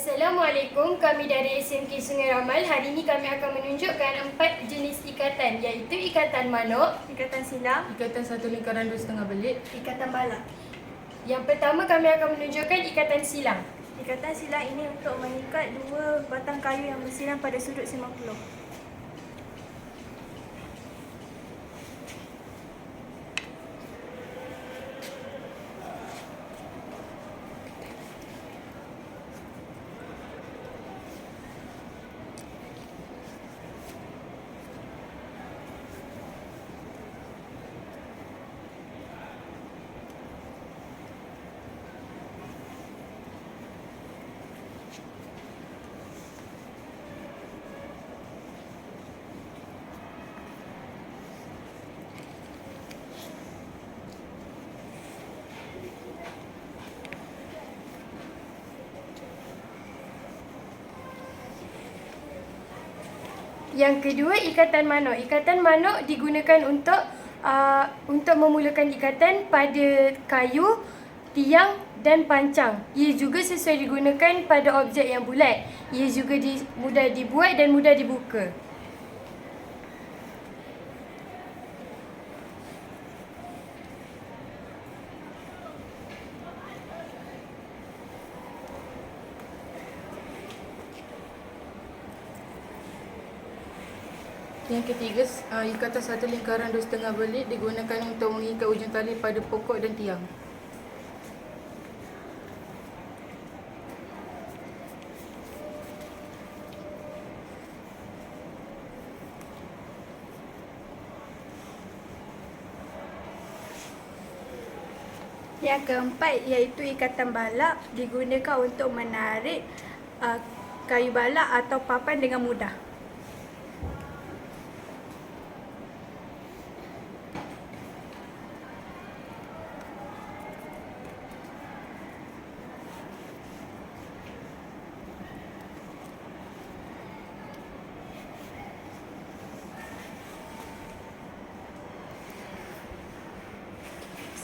Assalamualaikum, kami dari SMK Sungai Ramal. Hari ini kami akan menunjukkan 4 jenis ikatan, iaitu ikatan manuk, Ikatan silang, Ikatan satu lingkaran 2,5 belit. ikatan balak. Yang pertama kami akan menunjukkan ikatan silang. Ikatan silang ini untuk mengikat dua batang kayu yang bersilang pada sudut 90. Yang kedua, ikatan manuk. Ikatan manuk digunakan untuk memulakan ikatan pada kayu, tiang dan pancang. Ia juga sesuai digunakan pada objek yang bulat. Ia juga mudah dibuat dan mudah dibuka. Yang ketiga, ikatan satu lingkaran 2,5 belit digunakan untuk mengikat ujung tali pada pokok dan tiang. Yang keempat iaitu ikatan balak, digunakan untuk menarik kayu balak atau papan dengan mudah.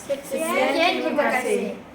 Sekian, terima kasih.